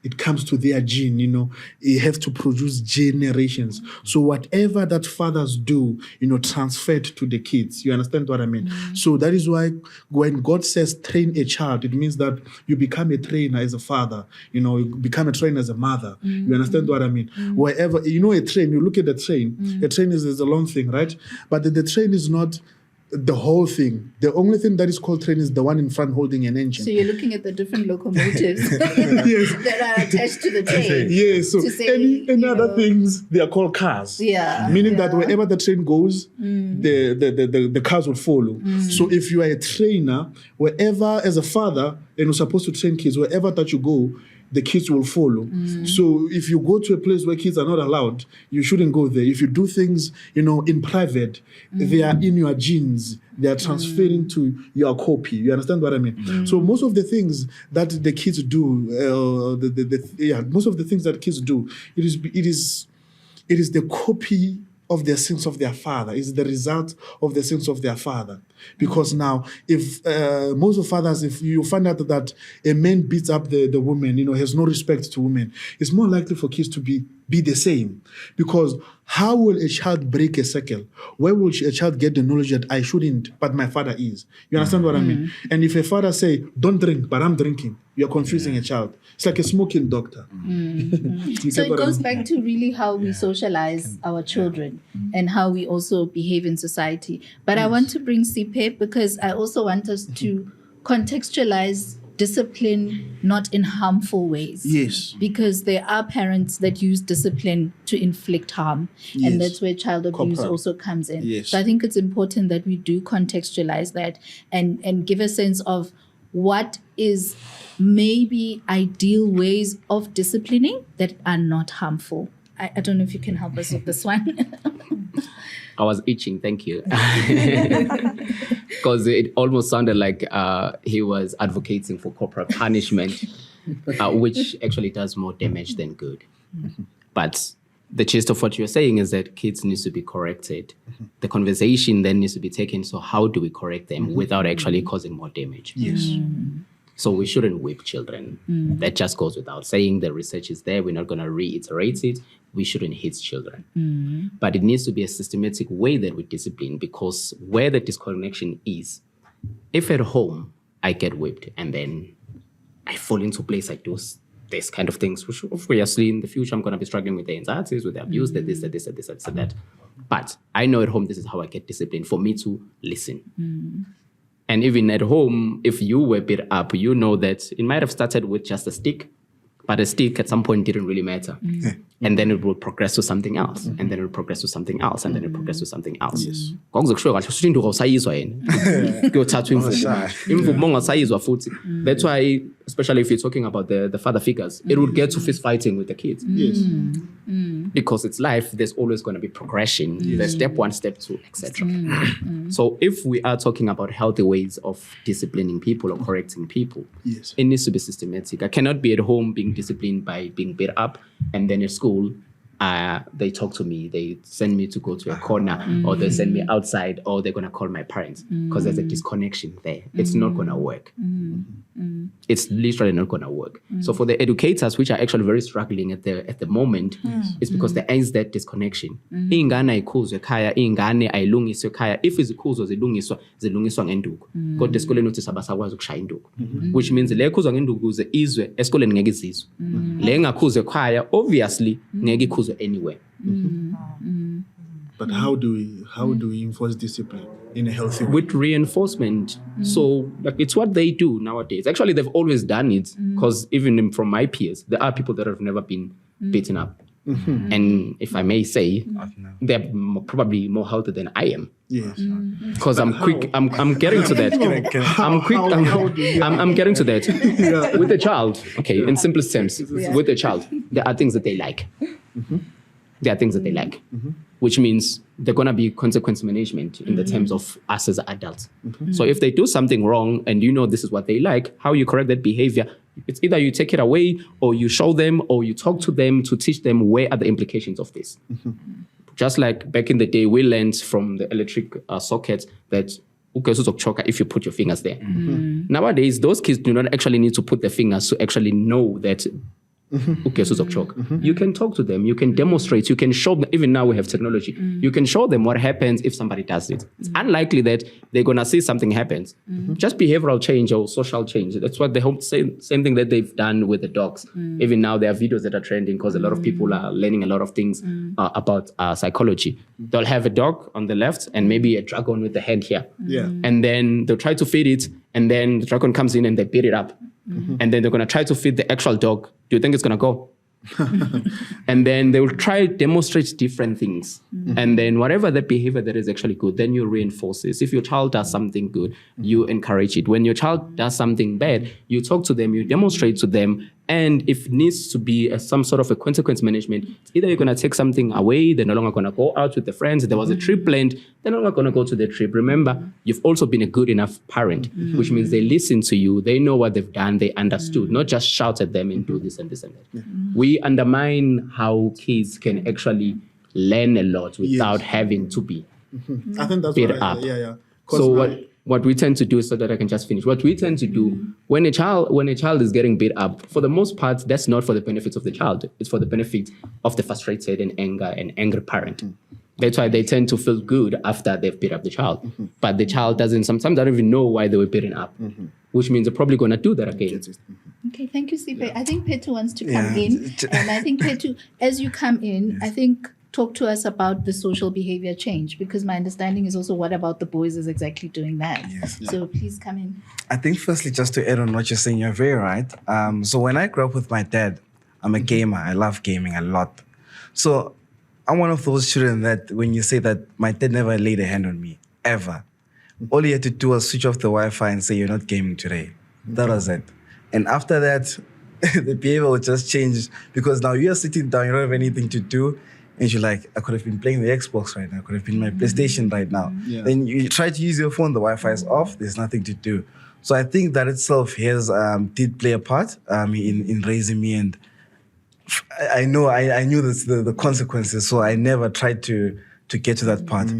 it comes to their gene, you have to produce generations. So whatever that fathers do, transferred to the kids. You understand what I mean? So that is why when God says train a child, it means that you become a trainer as a father, you become a trainer as a mother. You understand what I mean? Wherever, a train, you look at the train, a train is a long thing, right? But the train is not the whole thing. The only thing that is called train is the one in front holding an engine. So you're looking at the different locomotives that are attached to the train. Yes. So any other things, they are called cars. Yeah. Meaning that wherever the train goes, the cars will follow. So if you are a trainer, wherever as a father, and you're supposed to train kids, wherever that you go, the kids will follow. So if you go to a place where kids are not allowed, you shouldn't go there. If you do things, in private, they are in your genes. They are transferring to your copy. You understand what I mean? So most of the things that the kids do, most of the things that kids do, it is the copy of the sins of their father. Is the result of the sins of their father. Because now, if most of fathers, if you find out that a man beats up the woman, has no respect to women, it's more likely for kids to be the same. Because how will a child break a cycle? Where will a child get the knowledge that I shouldn't, but my father is? You understand what I mean? And if a father say, don't drink, but I'm drinking, you're confusing a child. It's like a smoking doctor. So it goes back to really how we socialize our children and how we also behave in society. But I want to bring CPEP because I also want us to contextualize discipline not in harmful ways. Yes. Because there are parents that use discipline to inflict harm. Yes. And that's where child abuse also comes in. Yes. So I think it's important that we do contextualize that and give a sense of what is maybe ideal ways of disciplining that are not harmful. I don't know if you can help us with this one. I was itching, thank you. Because it almost sounded like he was advocating for corporal punishment, which actually does more damage than good. But the gist of what you're saying is that kids need to be corrected. The conversation then needs to be taken, so how do we correct them without actually causing more damage? Yes. So we shouldn't whip children. That just goes without saying. The research is there. We're not going to reiterate it. We shouldn't hit children. But it needs to be a systematic way that we discipline, because where the disconnection is, if at home I get whipped and then I fall into place, I do this kind of things, which obviously in the future I'm going to be struggling with the anxieties, with the abuse, that. But I know at home this is how I get discipline, for me to listen. And even at home, if you were beat up, you know that it might have started with just a stick, but a stick at some point didn't really matter. And then it will progress to something else, and then it will progress to something else, and then it will progress to something else. Yes. That's why, especially if you're talking about the father figures, it would get to fist fighting with the kids. Yes. Because it's life, there's always going to be progression. There's step 1, step 2, etc. So if we are talking about healthy ways of disciplining people or correcting people, Yes. it needs to be systematic. I cannot be at home being disciplined by being beat up, and then at school they talk to me, they send me to go to a corner, or they send me outside, or they're going to call my parents, because there's a disconnection there. It's not going to work. It's literally not going to work. So for the educators, which are actually very struggling at the moment, it's because there is that disconnection. Ingane ayikhuzwe ekhaya, ingane ayilungiswe ekhaya. If izikhuzwa zilungiswa ngenduku. Kodwa esikoleni uthi sabasakwazi ukushaya induku. Which means le ekhuzwa ngenduku kuze izwe esikoleni ngeke izizwe. Le engakhuzwe ekhaya obviously ngeke ikhuzwe anywhere. But how do we enforce discipline in a healthy way? With reinforcement. So it's what they do nowadays. Actually, they've always done it, because even from my peers, there are people that have never been beaten up. And if I may say, they're probably more healthy than I am. Yes. Because I'm quick. I'm getting to that. I'm quick. I'm getting to that. With a child, okay, in simplest terms, with a child, there are things that they like. There are things that they like, which means they're going to be consequence management in the terms of us as adults. So if they do something wrong and you know this is what they like, how you correct that behavior, it's either you take it away or you show them or you talk to them to teach them where are the implications of this. Just like back in the day, we learned from the electric sockets that if you put your fingers there. Nowadays, those kids do not actually need to put their fingers to actually know that you can talk to them, you can demonstrate, you can show them. Even now we have technology. You can show them what happens if somebody does it. It's unlikely that they're going to see something happens. Just behavioral change or social change. That's what they hope. Same thing that they've done with the dogs. Even now there are videos that are trending because a lot of people are learning a lot of things about psychology. They'll have a dog on the left and maybe a dragon with the hand here. And then they'll try to feed it, and then the dragon comes in and they beat it up. And then they're going to try to feed the actual dog. Do you think it's going to go? And then they will try to demonstrate different things. And then whatever the behavior that is actually good, then you reinforce this. If your child does something good, you encourage it. When your child does something bad, you talk to them, you demonstrate to them. And if it needs to be some sort of a consequence management, it's either you're going to take something away, they're no longer going to go out with the friends. There was a trip planned, they're no longer going to go to the trip. Remember, you've also been a good enough parent, which means they listen to you, they know what they've done, they understood, not just shout at them and do this and this and that. We undermine how kids can actually learn a lot without having to be I think that's beat what up. So what we tend to do, so that I can just finish, what we tend to do when a child is getting beat up, for the most part, that's not for the benefits of the child. It's for the benefit of the frustrated and angry parent. That's why they tend to feel good after they've beat up the child. But the child sometimes don't even know why they were beaten up, which means they're probably going to do that again. Okay, thank you, Sipe. I think Petu wants to come in. And I think, Petu, as you come in, I think talk to us about the social behavior change, because my understanding is also what about the boys is exactly doing that. So please come in. I think firstly, just to add on what you're saying, you're very right. So when I grew up with my dad, I'm a gamer. I love gaming a lot. So I'm one of those children that when you say that my dad never laid a hand on me, ever. All he had to do was switch off the Wi-Fi and say, you're not gaming today. That was it. And after that, the behavior will just change, because now you're sitting down, you don't have anything to do. And you're like, I could have been playing the Xbox right now. I could have been my PlayStation right now. Then you try to use your phone, the Wi-Fi is off, there's nothing to do. So I think that itself did play a part in raising me. And I knew the consequences, so I never tried to get to that part.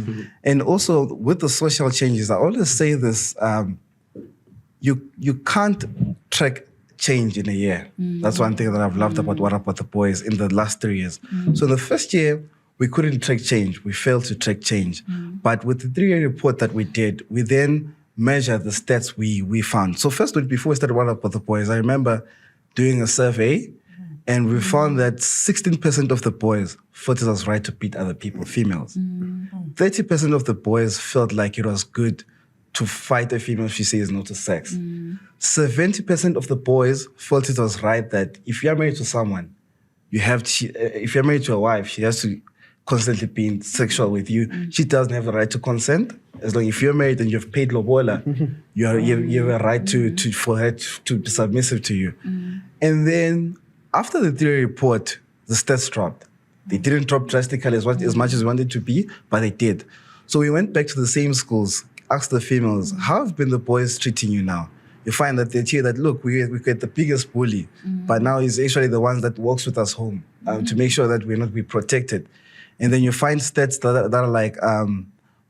And also with the social changes, I always say this, you can't track change in a year. That's one thing that I've loved about What About the Boys in the last 3 years. So in the first year, we couldn't track change. We failed to track change. But with the 3-year report that we did, we then measured the stats we found. So first, before we started What About the Boys, I remember doing a survey, and we found that 16% of the boys felt it was right to beat other people, females. 30% of the boys felt like it was good to fight a female if she says no to sex. 70% of the boys felt it was right that if you're married to someone, if you're married to a wife, she has to constantly be sexual with you. She doesn't have the right to consent. As long as if you're married and you've paid lobola, you have a right for her to be submissive to you. And then after the 3-year report, the stats dropped. They didn't drop drastically as much as we wanted to be, but they did. So we went back to the same schools, asked the females, how have been the boys treating you now? You find that they tell you that, look, we get the biggest bully, but now he's actually the one that walks with us home. to make sure that we're protected. And then you find stats that are like,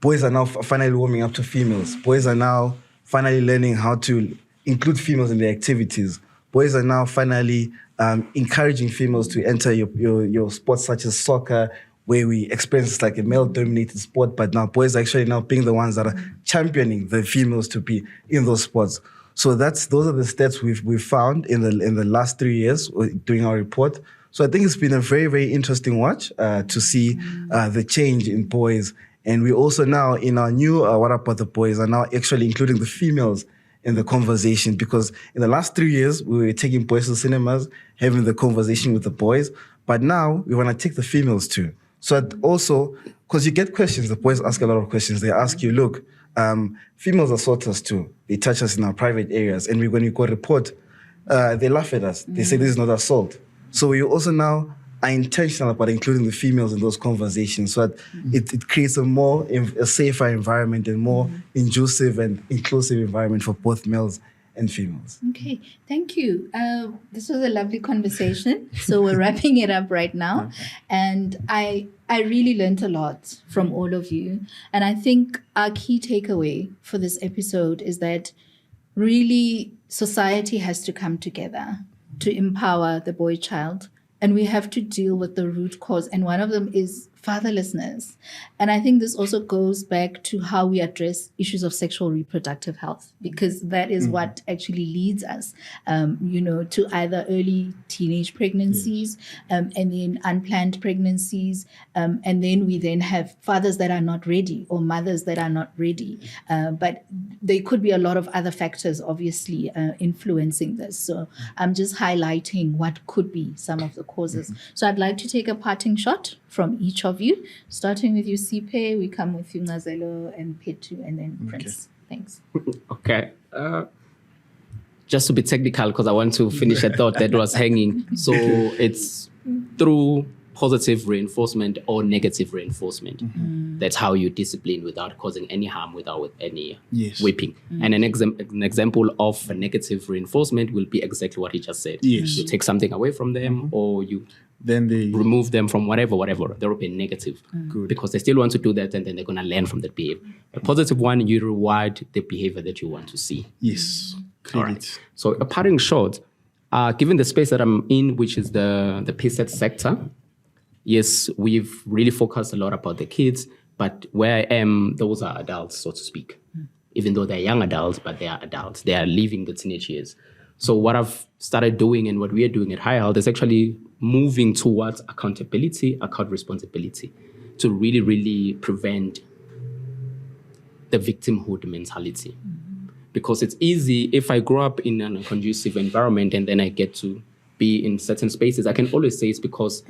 boys are now finally warming up to females. Boys are now finally learning how to include females in their activities. Boys are now finally encouraging females to enter your sports such as soccer, where we experience like a male-dominated sport, but now boys are actually now being the ones that are championing the females to be in those sports. So those are the stats we've found in the last 3 years doing our report. So I think it's been a very, very interesting watch to see the change in boys. And we also now, in our new What About the Boys, are now actually including the females in the conversation, because in the last 3 years, we were taking boys to cinemas, having the conversation with the boys. But now we want to take the females too. So also, because you get questions, the boys ask a lot of questions. They ask you, look, females assault us too. They touch us in our private areas. And when you go report, they laugh at us. They say this is not assault. So we also now are intentional about including the females in those conversations, so that it creates a safer environment and more inclusive and inclusive environment for both males and females. Okay, thank you. This was a lovely conversation. So we're wrapping it up right now. And I really learned a lot from all of you. And I think our key takeaway for this episode is that really society has to come together to empower the boy child. And we have to deal with the root cause. And one of them is fatherlessness. And I think this also goes back to how we address issues of sexual reproductive health, because that is what actually leads us, to either early teenage pregnancies, and then unplanned pregnancies. And then we then have fathers that are not ready or mothers that are not ready. But there could be a lot of other factors, obviously, influencing this. So I'm just highlighting what could be some of the causes. So I'd like to take a parting shot from each of you, starting with you, Sipe. We come with you, Ngazelo and Petu, and then Prince. Thanks. Okay. Just to be technical, because I want to finish a thought that was hanging. So it's through positive reinforcement or negative reinforcement. That's how you discipline without causing any harm, without any whipping. And an example of a negative reinforcement will be exactly what he just said. You take something away from them, or you then they remove them from whatever. There will be a negative. Because they still want to do that, and then they're going to learn from that behavior. A positive one, you reward the behavior that you want to see. Yes. All right. So a parting shot, given the space that I'm in, which is the PSET sector, yes, we've really focused a lot about the kids, but where I am, those are adults, so to speak. Even though they're young adults, but they are adults. They are living the teenage years. So what I've started doing and what we are doing at High Health is actually moving towards accountability, account responsibility, to really, really prevent the victimhood mentality. Because it's easy, if I grow up in an conducive environment and then I get to be in certain spaces, I can always say it's because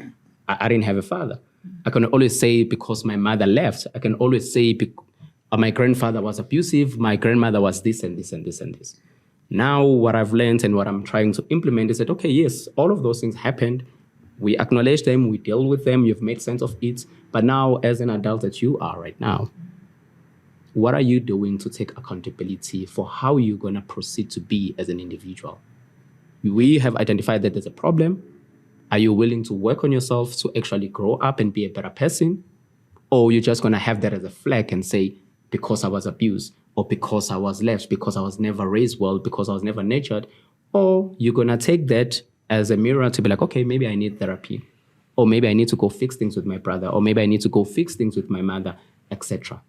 I didn't have a father. I can always say because my mother left. I can always say my grandfather was abusive, my grandmother was this and this and this and this. Now what I've learned and what I'm trying to implement is that, okay, yes, all of those things happened. We acknowledge them, we deal with them, you've made sense of it. But now, as an adult that you are right now, what are you doing to take accountability for how you're going to proceed to be as an individual? We have identified that there's a problem. Are you willing to work on yourself to actually grow up and be a better person? Or you're just going to have that as a flag and say, because I was abused, or because I was left, because I was never raised well, because I was never nurtured? Or you're going to take that as a mirror to be like, okay, maybe I need therapy, or maybe I need to go fix things with my brother, or maybe I need to go fix things with my mother, etc.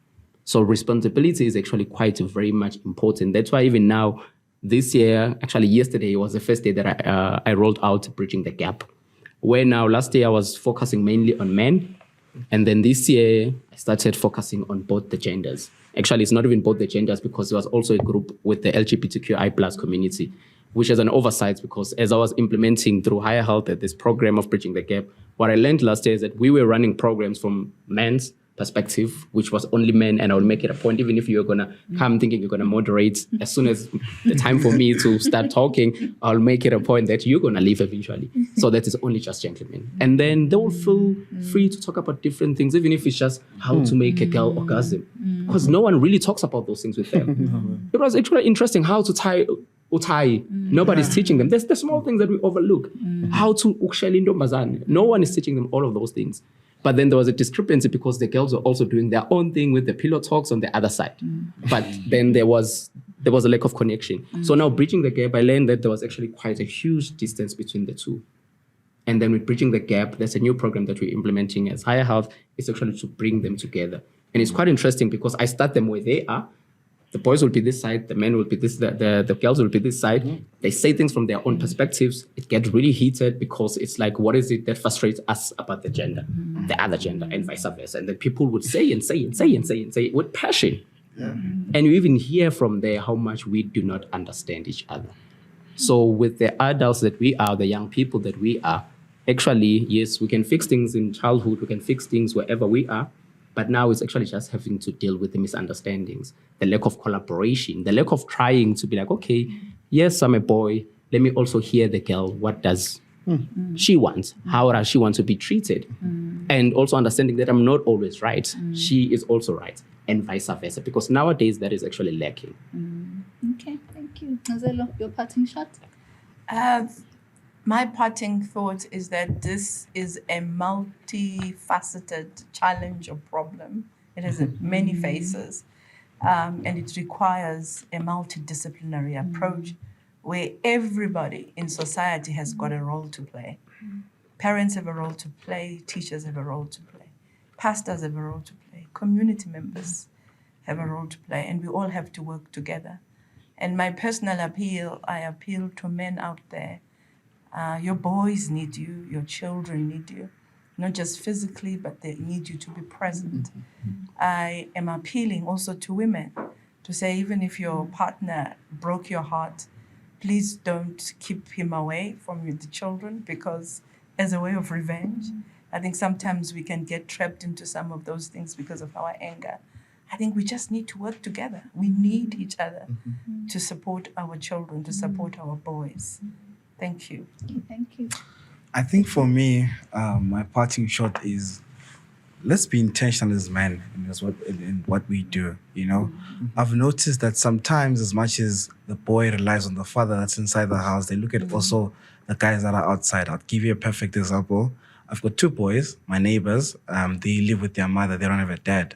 So responsibility is actually quite very much important. That's why even now, this year, actually yesterday was the first day that I rolled out Bridging the Gap, where now last year I was focusing mainly on men. And then this year, I started focusing on both the genders. Actually, it's not even both the genders, because there was also a group with the LGBTQI plus community, which is an oversight, because as I was implementing through Higher Health this program of Bridging the Gap, what I learned last year is that we were running programs from men's perspective, which was only men, and I would make it a point, even if you're going to come thinking you're going to moderate, as soon as the time for me to start talking, I'll make it a point that you're going to leave eventually. So that is only just gentlemen. And then they will feel free to talk about different things, even if it's just how to make a girl orgasm, because no one really talks about those things with them. It was actually interesting how to tie utai. Nobody's teaching them. There's the small things that we overlook. How to ukshela intombazane. No one is teaching them all of those things. But then there was a discrepancy because the girls were also doing their own thing with the pillow talks on the other side. But then there was a lack of connection. So now bridging the gap, I learned that there was actually quite a huge distance between the two. And then with bridging the gap, there's a new program that we're implementing as Higher Health. It's actually to bring them together. And it's quite interesting because I start them where they are. The boys will be this side, the men will be this, the girls will be this side. They say things from their own perspectives. It gets really heated because it's like, what is it that frustrates us about the gender, the other gender, and vice versa? And then people would say and say and say and say and say with passion. And you even hear from there how much we do not understand each other. So with the adults that we are, the young people that we are, actually, yes, we can fix things in childhood, we can fix things wherever we are, but now it's actually just having to deal with the misunderstandings, the lack of collaboration, the lack of trying to be like, okay, yes, I'm a boy, let me also hear the girl, what does she want? How does she want to be treated? And also understanding that I'm not always right, she is also right, and vice versa, because nowadays that is actually lacking. Okay, thank you. Nazelo, your parting shot? My parting thought is that this is a multifaceted challenge or problem. It has many faces, and it requires a multidisciplinary approach where everybody in society has got a role to play. Parents have a role to play, teachers have a role to play, pastors have a role to play, community members have a role to play, and we all have to work together. And my personal appeal, I appeal to men out there. Your boys need you, your children need you, not just physically, but they need you to be present. I am appealing also to women to say, even if your partner broke your heart, please don't keep him away from the children, because as a way of revenge, I think sometimes we can get trapped into some of those things because of our anger. I think we just need to work together. We need each other to support our children, to support our boys. Thank you. Thank you. I think for me, my parting shot is, let's be intentional as men in what we do, you know. I've noticed that sometimes, as much as the boy relies on the father that's inside the house, they look at also the guys that are outside. I'll give you a perfect example. I've got two boys, my neighbors. They live with their mother. They don't have a dad.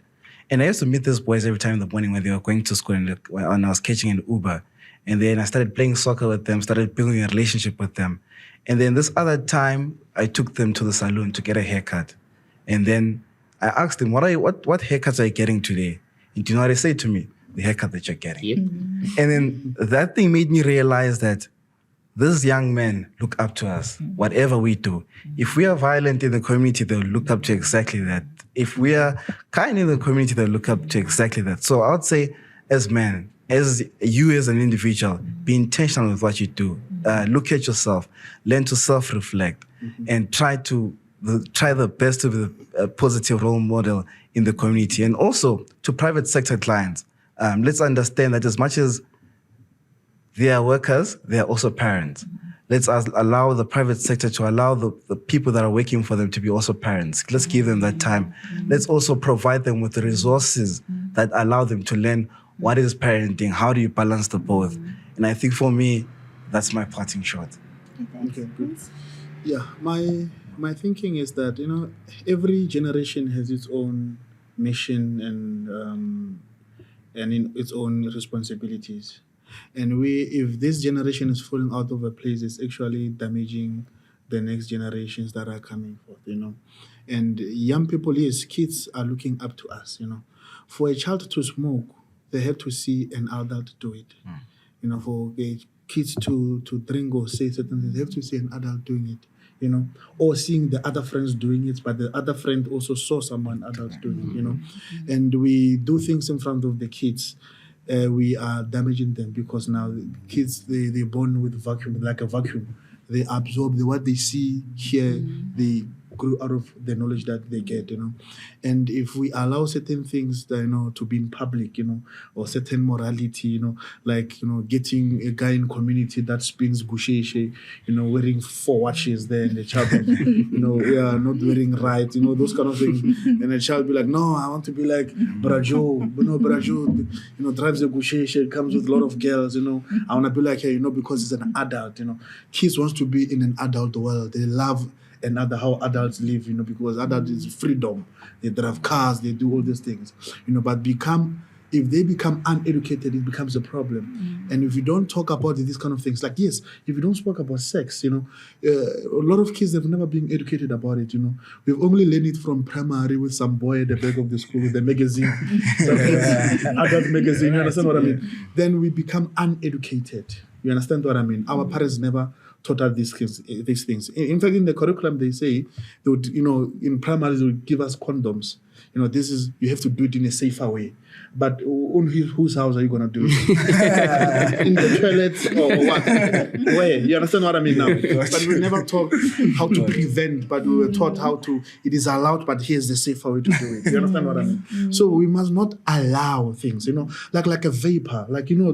And I used to meet these boys every time in the morning when they were going to school and I was catching an Uber. And then I started playing soccer with them, started building a relationship with them. And then this other time, I took them to the salon to get a haircut. And then I asked them, what haircuts are you getting today? And do you know what they say to me? The haircut that you're getting. Yep. And then that thing made me realize that these young men look up to us, whatever we do. If we are violent in the community, they'll look up to exactly that. If we are kind in the community, they'll look up to exactly that. So I would say, as men, as you as an individual, be intentional with what you do. Look at yourself, learn to self-reflect, and try the best to be a positive role model in the community. And also to private sector clients, let's understand that as much as they are workers, they are also parents. Let's allow the private sector to allow the people that are working for them to be also parents. Let's give them that time. Let's also provide them with the resources that allow them to learn what is parenting, how do you balance the both. And I think for me, that's my parting shot. Okay, good. Yeah, my thinking is that, you know, every generation has its own mission and in its own responsibilities. And if this generation is falling out of a place, it's actually damaging the next generations that are coming forth, you know. And young people, yes, kids are looking up to us, you know. For a child to smoke, they have to see an adult do it. You know, for kids to drink or say certain things, they have to see an adult doing it, you know, or seeing the other friends doing it, but the other friend also saw someone adult doing it, you know. And we do things in front of the kids. We are damaging them because now kids, they're born with vacuum, like a vacuum. They absorb what they see, hear, they grow out of the knowledge that they get, And if we allow certain things that, to be in public, or certain morality, like, getting a guy in community that spins gusheshe, wearing 4 watches there, and the child, not wearing right, those kind of things. And the child be like, no, I want to be like Brajo, Brajo, drives a gusheshe, comes with a lot of girls, I want to be like her, because he's an adult, Kids wants to be in an adult world. They love how adults live, because adult is freedom. They drive cars, they do all these things, but if they become uneducated, it becomes a problem. And if you don't talk about these kind of things, like, yes, if you don't speak about sex, a lot of kids have never been educated about it, We've only learned it from primary with some boy at the back of the school with the magazine, adult magazine, you understand what I mean? Then we become uneducated. You understand what I mean? Our parents never taught us these things. In fact, in the curriculum, they say, they would, in primary, they would give us condoms. You have to do it in a safer way. But on whose house are you going to do it? In the toilet or what? Where? You understand what I mean now? But we never taught how to prevent, but we were taught how to, it is allowed, but here's the safer way to do it. You understand what I mean? So we must not allow things, like a vapor, vapor,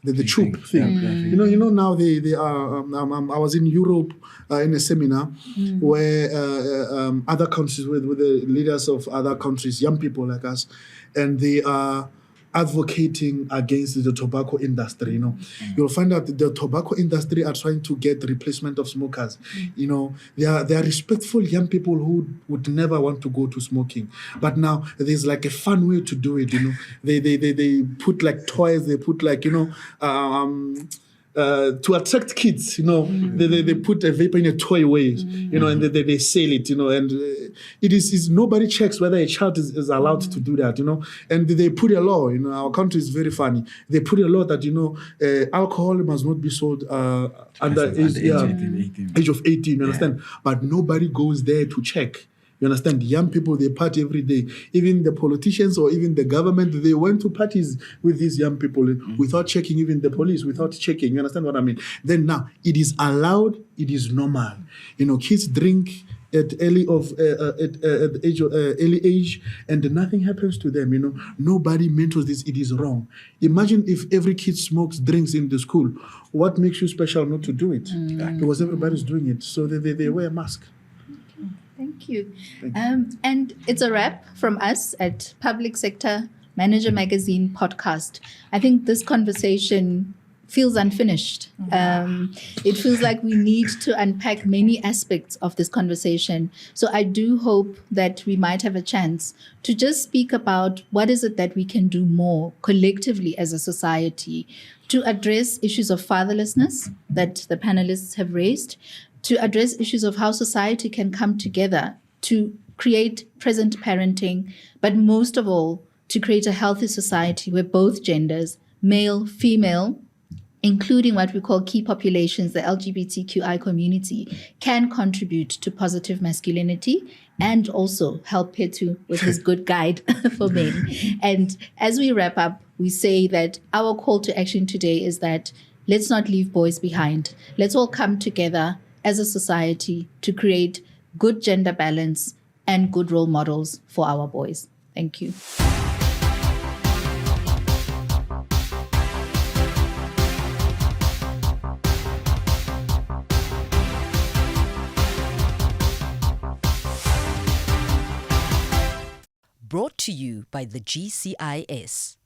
the tube thing. Now they are, I was in Europe in a seminar where other countries, with the leaders of other countries, young people like us, and they are advocating against the tobacco industry. You'll find out that the tobacco industry are trying to get replacement of smokers. They are respectful young people who would never want to go to smoking, but now there's like a fun way to do it. They put like toys, they put like to attract kids, they put a vapor in a toy way, and they sell it, and it is nobody checks whether a child is allowed to do that, and they put a law. Our country is very funny. They put a law that alcohol must not be sold under age of 18. You understand? But nobody goes there to check. You understand? Young people, they party every day. Even the politicians or even the government, they went to parties with these young people without checking, even the police, without checking. You understand what I mean? Then now, it is allowed, it is normal. Kids drink at early age, and nothing happens to them. Nobody mentors this. It is wrong. Imagine if every kid drinks in the school. What makes you special not to do it? Because everybody's doing it. So they wear a mask. Thank you. And it's a wrap from us at Public Sector Manager Magazine podcast. I think this conversation feels unfinished. It feels like we need to unpack many aspects of this conversation. So I do hope that we might have a chance to just speak about what is it that we can do more collectively as a society to address issues of fatherlessness that the panelists have raised, to address issues of how society can come together to create present parenting, but most of all, to create a healthy society where both genders, male, female, including what we call key populations, the LGBTQI community, can contribute to positive masculinity and also help Petu with his good guide for men. And as we wrap up, we say that our call to action today is that let's not leave boys behind. Let's all come together as a society to create good gender balance and good role models for our boys. Thank you. Brought to you by the GCIS.